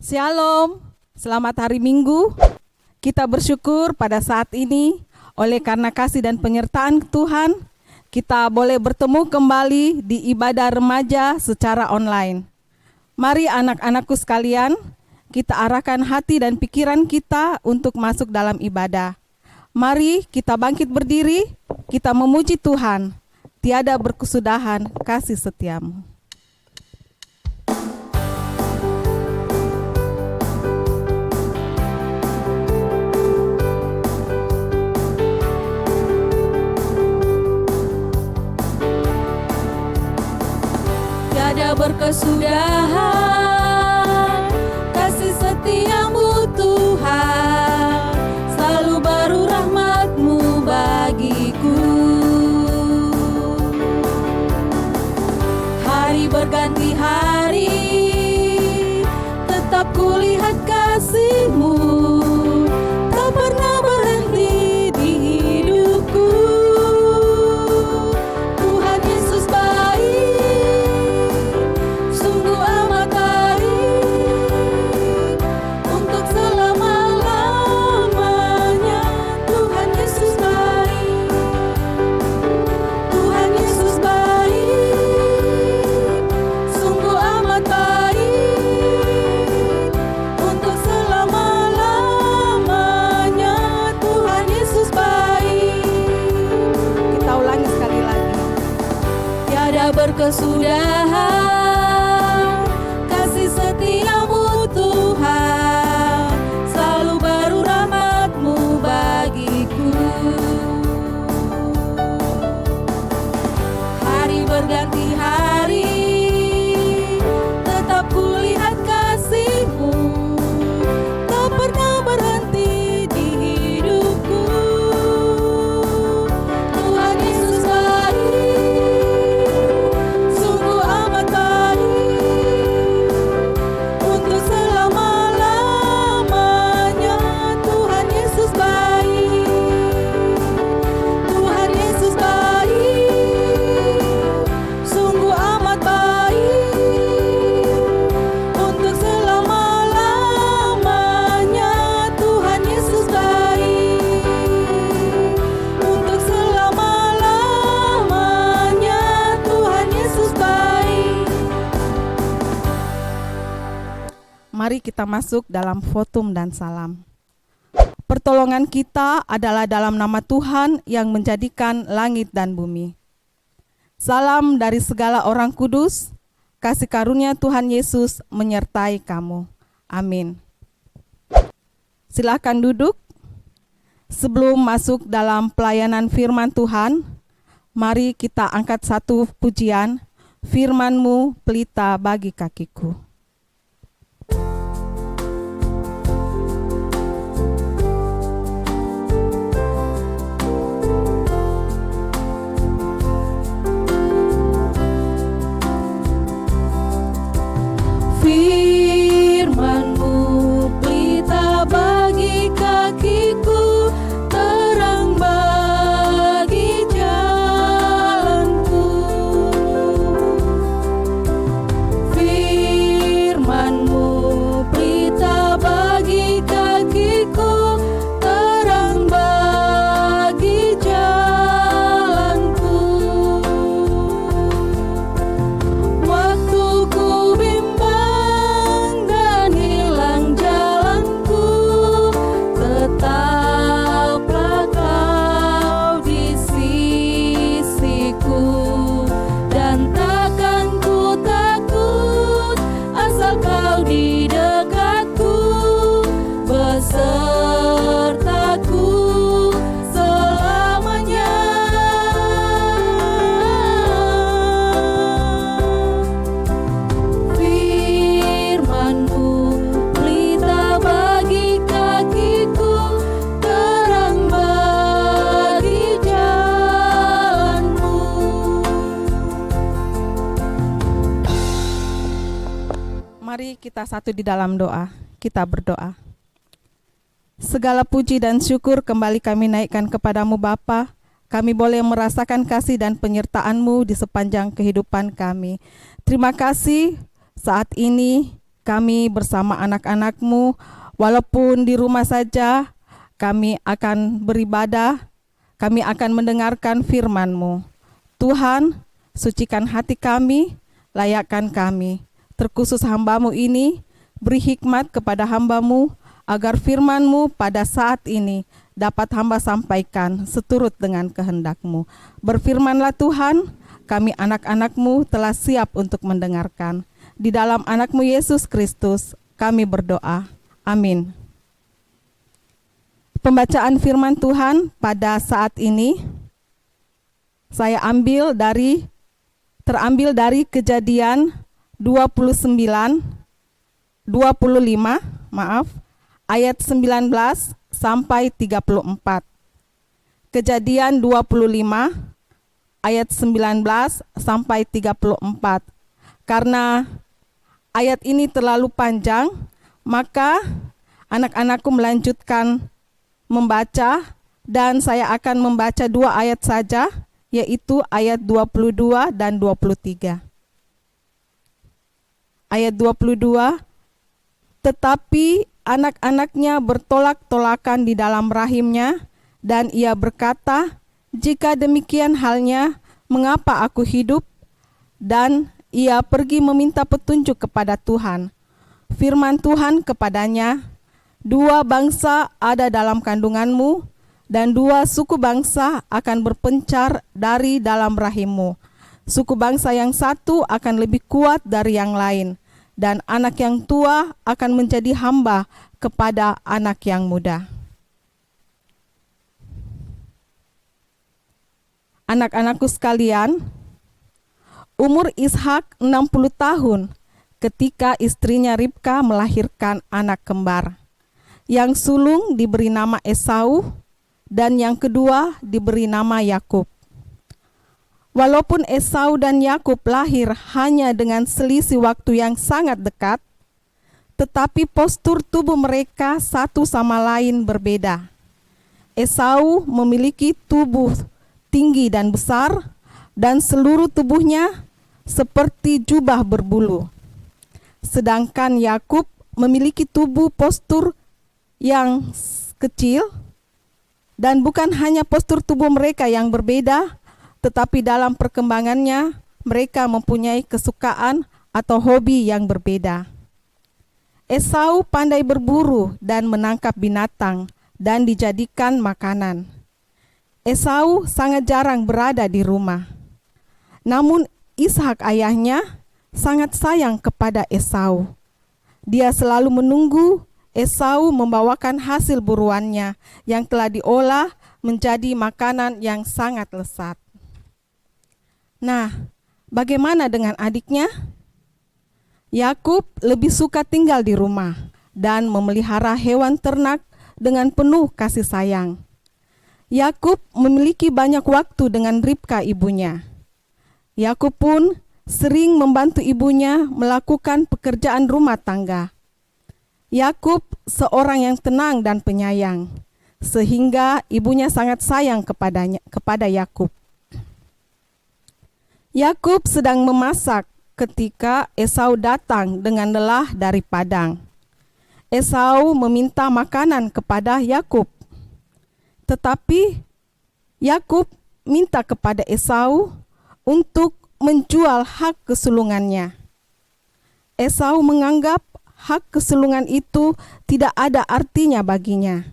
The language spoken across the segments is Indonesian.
Shalom, selamat hari Minggu. Kita bersyukur pada saat ini oleh karena kasih dan penyertaan Tuhan, kita boleh bertemu kembali di ibadah remaja secara online. Mari anak-anakku sekalian, kita arahkan hati dan pikiran kita untuk masuk dalam ibadah. Mari kita bangkit berdiri, kita memuji Tuhan. Tiada berkesudahan kasih setiamu. Tiada berkesudahan kasih setiamu Tuhan, selalu baru rahmat-Mu bagiku. Hari berganti hari, tetap kulihat kasih-Mu, tak pernah berhenti di hidupku. Tuhan Yesus baik, sungguh amat baik, untuk selama-lamanya. Tuhan Yesus baik, Tuhan Yesus baik, sungguh amat baik, untuk selama-lamanya. Tuhan Yesus baik. Kita ulangi sekali lagi. Tiada berkesudahan kasih setiamu Tuhan, selalu baru rahmat-Mu bagiku. Hari berganti hari, tetap kulihat kasih-Mu, tak pernah berhenti di hidupku. Tuhan Yesus baik, sungguh amat baik, untuk selama-lamanya. Tuhan Yesus baik, Tuhan Yesus baik, sungguh amat baik, untuk selama-lamanya. Tuhan Yesus baik, untuk selama-lamanya. Tuhan Yesus baik. Mari kita masuk dalam votum dan salam. Pertolongan kita adalah dalam nama Tuhan yang menjadikan langit dan bumi. Salam dari segala orang kudus, kasih karunia Tuhan Yesus menyertai kamu. Amin. Silakan duduk. Sebelum masuk dalam pelayanan firman Tuhan, mari kita angkat satu pujian, firman-Mu pelita bagi kakiku. Firman-Mu pelita bagi kakiku, terang bagi jalanku. Firman-Mu pelita bagi kakiku, terang bagi jalanku. Waktu ku bimbang dan hilang jalanku, tetaplah Kau di sisiku, dan takkan ku takut asal Kau di dekatku, besertaku selamanya. Firman-Mu pelita bagi kakiku, terang bagi jalanmu. Mari kita satu di dalam doa. Kita berdoa. Segala puji dan syukur kembali kami naikkan kepadamu Bapa. Kami boleh merasakan kasih dan penyertaan-Mu di sepanjang kehidupan kami. Terima kasih saat ini kami bersama anak-anak-Mu, walaupun di rumah saja, kami akan beribadah, kami akan mendengarkan firman-Mu. Tuhan, sucikan hati kami, layakkan kami. Terkhusus hamba-Mu ini, beri hikmat kepada hamba-Mu, agar firman-Mu pada saat ini dapat hamba sampaikan seturut dengan kehendak-Mu. Berfirmanlah Tuhan, kami anak-anak-Mu telah siap untuk mendengarkan. Di dalam anak-Mu Yesus Kristus, kami berdoa. Amin. Pembacaan firman Tuhan pada saat ini, saya terambil dari Kejadian 25 ayat 19 sampai 34. Kejadian 25 ayat 19 sampai 34. Karena ayat ini terlalu panjang, maka anak-anakku melanjutkan membaca, dan saya akan membaca 2 ayat saja, yaitu ayat 22 dan 23. Ayat 22, tetapi anak-anaknya bertolak-tolakan di dalam rahimnya, dan ia berkata, jika demikian halnya, mengapa aku hidup? Dan ia pergi meminta petunjuk kepada Tuhan. Firman Tuhan kepadanya, 2 bangsa ada dalam kandunganmu, dan 2 suku bangsa akan berpencar dari dalam rahimmu. Suku bangsa yang satu akan lebih kuat dari yang lain, dan anak yang tua akan menjadi hamba kepada anak yang muda. Anak-anakku sekalian, umur Ishak 60 tahun ketika istrinya Ribka melahirkan anak kembar. Yang sulung diberi nama Esau, dan yang kedua diberi nama Yakub. Walaupun Esau dan Yakub lahir hanya dengan selisih waktu yang sangat dekat, tetapi postur tubuh mereka satu sama lain berbeda. Esau memiliki tubuh tinggi dan besar, dan seluruh tubuhnya seperti jubah berbulu. Sedangkan Yakub memiliki tubuh postur yang kecil, dan bukan hanya postur tubuh mereka yang berbeda, tetapi dalam perkembangannya mereka mempunyai kesukaan atau hobi yang berbeda. Esau pandai berburu dan menangkap binatang dan dijadikan makanan. Esau sangat jarang berada di rumah. Namun Ishak ayahnya sangat sayang kepada Esau. Dia selalu menunggu Esau membawakan hasil buruannya yang telah diolah menjadi makanan yang sangat lezat. Nah, bagaimana dengan adiknya? Yakub lebih suka tinggal di rumah dan memelihara hewan ternak dengan penuh kasih sayang. Yakub memiliki banyak waktu dengan Ribka ibunya. Yakub pun sering membantu ibunya melakukan pekerjaan rumah tangga. Yakub seorang yang tenang dan penyayang, sehingga ibunya sangat sayang kepada Yakub. Yakub sedang memasak ketika Esau datang dengan lelah dari padang. Esau meminta makanan kepada Yakub, tetapi Yakub minta kepada Esau untuk menjual hak kesulungannya. Esau menganggap hak kesulungan itu tidak ada artinya baginya,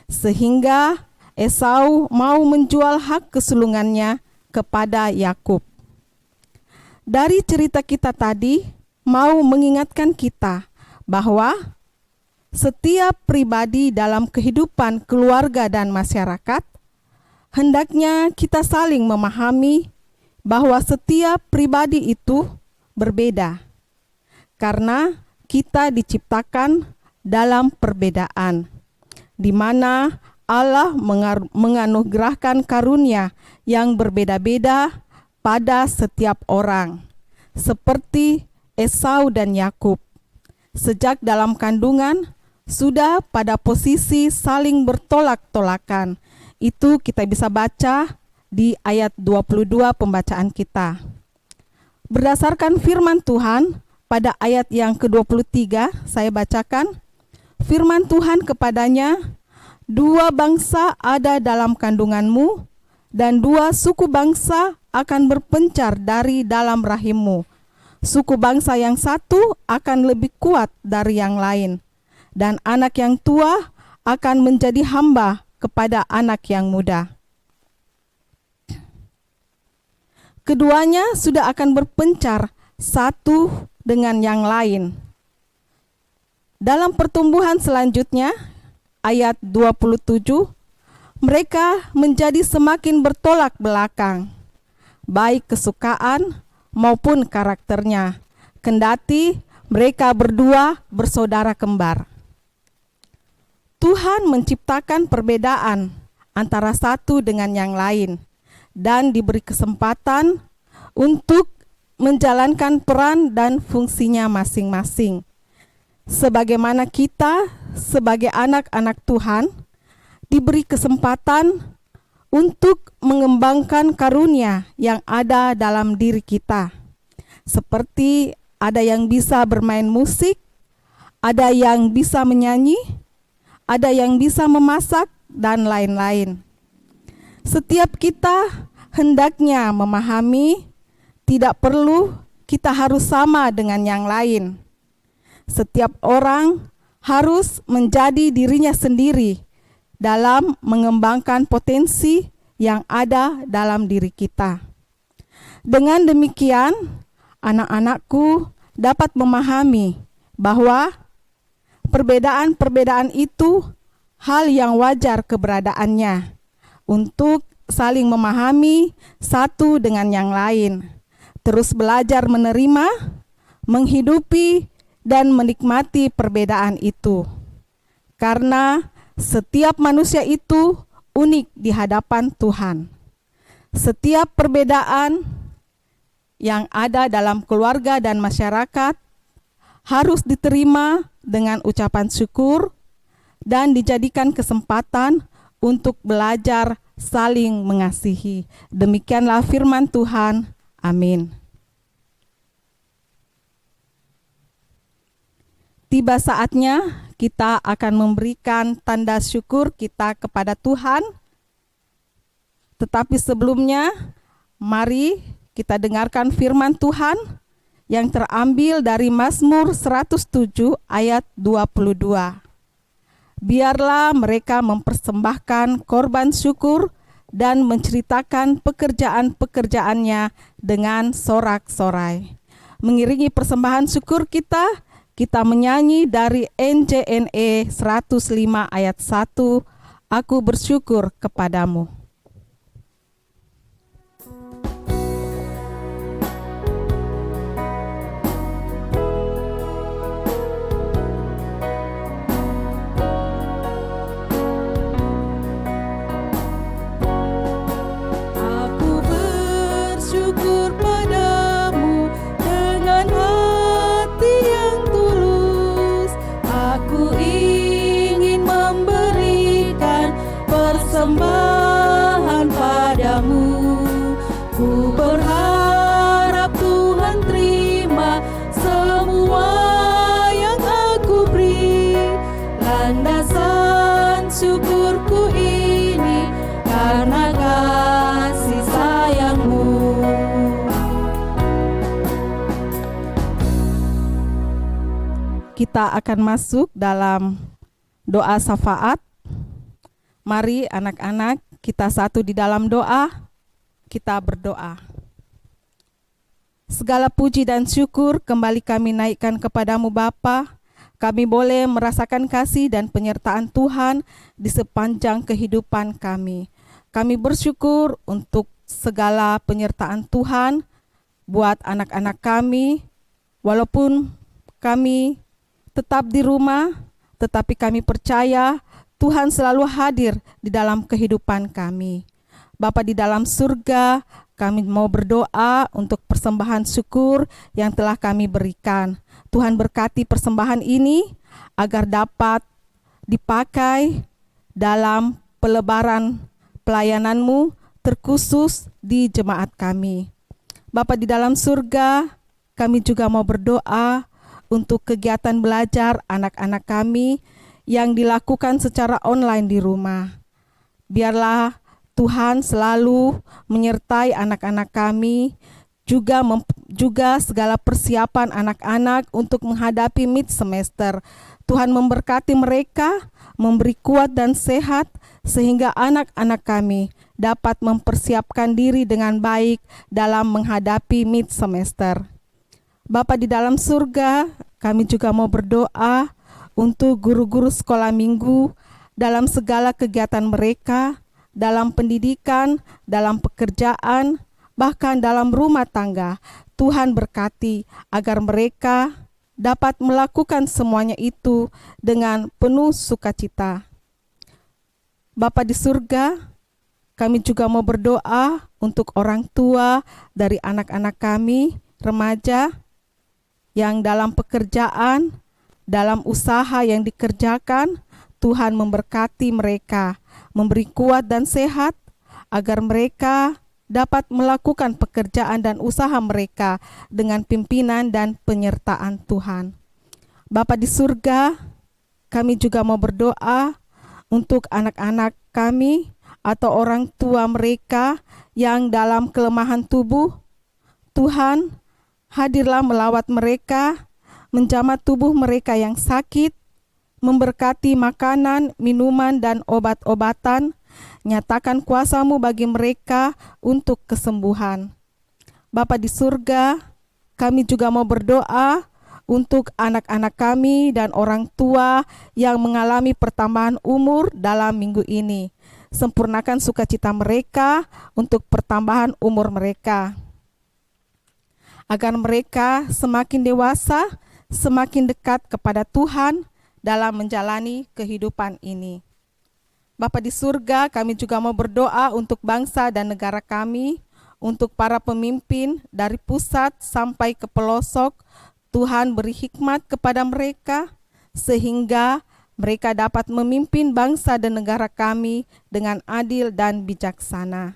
sehingga Esau mau menjual hak kesulungannya kepada Yakub. Dari cerita kita tadi mau mengingatkan kita bahwa setiap pribadi dalam kehidupan keluarga dan masyarakat, hendaknya kita saling memahami bahwa setiap pribadi itu berbeda, karena kita diciptakan dalam perbedaan, di mana Allah menganugerahkan karunia yang berbeda-beda pada setiap orang, seperti Esau dan Yakub. Sejak dalam kandungan, sudah pada posisi saling bertolak-tolakan. Itu kita bisa baca di ayat 22 pembacaan kita. Berdasarkan firman Tuhan, pada ayat yang ke-23, saya bacakan. Firman Tuhan kepadanya, 2 bangsa ada dalam kandunganmu, dan 2 suku bangsa akan berpencar dari dalam rahimmu. Suku bangsa yang satu akan lebih kuat dari yang lain, dan anak yang tua akan menjadi hamba kepada anak yang muda. Keduanya sudah akan berpencar satu dengan yang lain. Dalam pertumbuhan selanjutnya, ayat 27, mereka menjadi semakin bertolak belakang, baik kesukaan maupun karakternya, kendati mereka berdua bersaudara kembar. Tuhan menciptakan perbedaan antara satu dengan yang lain dan diberi kesempatan untuk menjalankan peran dan fungsinya masing-masing. Sebagaimana kita sebagai anak-anak Tuhan diberi kesempatan untuk mengembangkan karunia yang ada dalam diri kita. Seperti ada yang bisa bermain musik, ada yang bisa menyanyi, ada yang bisa memasak, dan lain-lain. Setiap kita hendaknya memahami tidak perlu kita harus sama dengan yang lain. Setiap orang harus menjadi dirinya sendiri dalam mengembangkan potensi yang ada dalam diri kita. Dengan demikian, anak-anakku dapat memahami bahwa perbedaan-perbedaan itu hal yang wajar keberadaannya untuk saling memahami satu dengan yang lain, terus belajar menerima, menghidupi, dan menikmati perbedaan itu. Karena setiap manusia itu unik di hadapan Tuhan. Setiap perbedaan yang ada dalam keluarga dan masyarakat harus diterima dengan ucapan syukur dan dijadikan kesempatan untuk belajar saling mengasihi. Demikianlah firman Tuhan. Amin. Tiba saatnya kita akan memberikan tanda syukur kita kepada Tuhan. Tetapi sebelumnya, mari kita dengarkan firman Tuhan yang terambil dari Mazmur 107 ayat 22. Biarlah mereka mempersembahkan korban syukur dan menceritakan pekerjaan-pekerjaannya dengan sorak-sorai. Mengiringi persembahan syukur kita menyanyi dari NJNE 105 ayat 1, Aku bersyukur kepadamu. Persembahan padamu, ku berharap Tuhan terima semua yang aku beri. Landasan syukurku ini karena kasih sayang-Mu. Kita akan masuk dalam doa syafaat. Mari anak-anak, kita satu di dalam doa, kita berdoa. Segala puji dan syukur kembali kami naikkan kepadamu Bapa. Kami boleh merasakan kasih dan penyertaan Tuhan di sepanjang kehidupan kami. Kami bersyukur untuk segala penyertaan Tuhan buat anak-anak kami, walaupun kami tetap di rumah, tetapi kami percaya Tuhan selalu hadir di dalam kehidupan kami. Bapa di dalam surga, kami mau berdoa untuk persembahan syukur yang telah kami berikan. Tuhan berkati persembahan ini agar dapat dipakai dalam pelebaran pelayanan-Mu terkhusus di jemaat kami. Bapa di dalam surga, kami juga mau berdoa untuk kegiatan belajar anak-anak kami yang dilakukan secara online di rumah. Biarlah Tuhan selalu menyertai anak-anak kami, juga segala persiapan anak-anak untuk menghadapi mid semester. Tuhan memberkati mereka, memberi kuat dan sehat, sehingga anak-anak kami dapat mempersiapkan diri dengan baik dalam menghadapi mid semester. Bapa di dalam surga, kami juga mau berdoa untuk guru-guru sekolah minggu dalam segala kegiatan mereka, dalam pendidikan, dalam pekerjaan, bahkan dalam rumah tangga. Tuhan berkati agar mereka dapat melakukan semuanya itu dengan penuh sukacita. Bapa di surga, kami juga mau berdoa untuk orang tua dari anak-anak kami, remaja, yang dalam pekerjaan, dalam usaha yang dikerjakan. Tuhan memberkati mereka, memberi kuat dan sehat, agar mereka dapat melakukan pekerjaan dan usaha mereka dengan pimpinan dan penyertaan Tuhan. Bapa di surga, kami juga mau berdoa untuk anak-anak kami atau orang tua mereka yang dalam kelemahan tubuh. Tuhan, hadirlah melawat mereka, menjamah tubuh mereka yang sakit, memberkati makanan, minuman, dan obat-obatan. Nyatakan kuasa-Mu bagi mereka untuk kesembuhan. Bapa di surga, kami juga mau berdoa untuk anak-anak kami dan orang tua yang mengalami pertambahan umur dalam minggu ini. Sempurnakan sukacita mereka untuk pertambahan umur mereka, agar mereka semakin dewasa, semakin dekat kepada Tuhan dalam menjalani kehidupan ini. Bapa di surga, kami juga mau berdoa untuk bangsa dan negara kami, untuk para pemimpin dari pusat sampai ke pelosok. Tuhan beri hikmat kepada mereka, sehingga mereka dapat memimpin bangsa dan negara kami dengan adil dan bijaksana.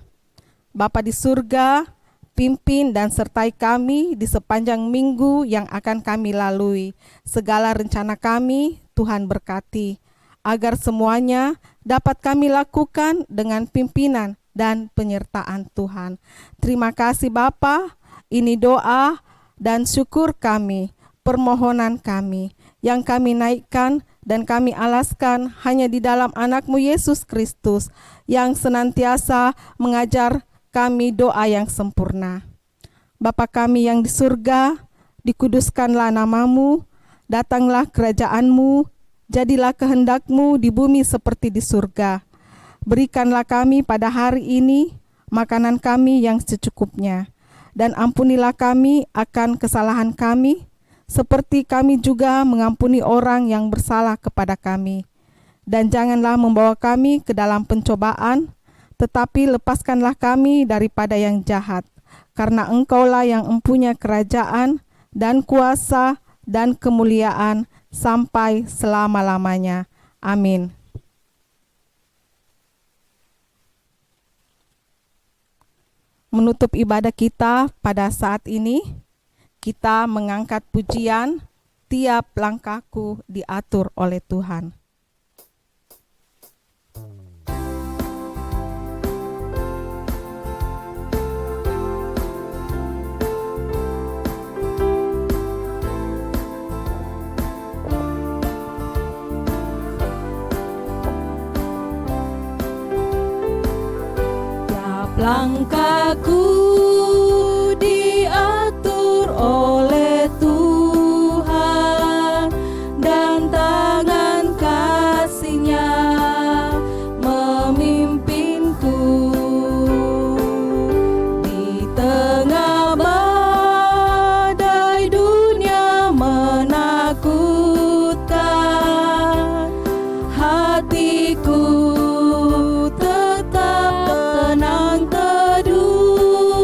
Bapa di surga, pimpin dan sertai kami di sepanjang minggu yang akan kami lalui. Segala rencana kami, Tuhan berkati, agar semuanya dapat kami lakukan dengan pimpinan dan penyertaan Tuhan. Terima kasih Bapa, ini doa dan syukur kami, permohonan kami, yang kami naikkan dan kami alaskan hanya di dalam anak-Mu Yesus Kristus, yang senantiasa mengajar kami doa yang sempurna. Bapa kami yang di surga, dikuduskanlah nama-Mu, datanglah kerajaan-Mu, jadilah kehendak-Mu di bumi seperti di surga. Berikanlah kami pada hari ini makanan kami yang secukupnya, dan ampunilah kami akan kesalahan kami, seperti kami juga mengampuni orang yang bersalah kepada kami. Dan janganlah membawa kami ke dalam pencobaan, tetapi lepaskanlah kami daripada yang jahat, karena Engkaulah yang mempunyai kerajaan dan kuasa dan kemuliaan sampai selama-lamanya. Amin. Menutup ibadah kita pada saat ini, kita mengangkat pujian, tiap langkahku diatur oleh Tuhan. Langkahku diatur oleh Tuhan, dan tangan kasih-Nya memimpinku. Di tengah badai dunia menakutkan, hatiku tetap tenang teduh.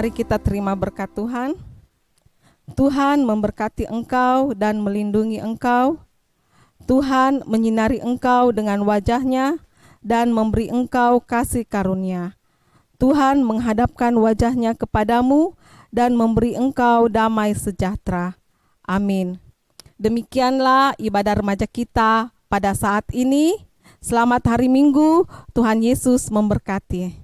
Mari kita terima berkat Tuhan. Tuhan memberkati engkau dan melindungi engkau. Tuhan menyinari engkau dengan wajah-Nya dan memberi engkau kasih karunia. Tuhan menghadapkan wajah-Nya kepadamu dan memberi engkau damai sejahtera. Amin. Demikianlah ibadah remaja kita pada saat ini. Selamat hari Minggu, Tuhan Yesus memberkati.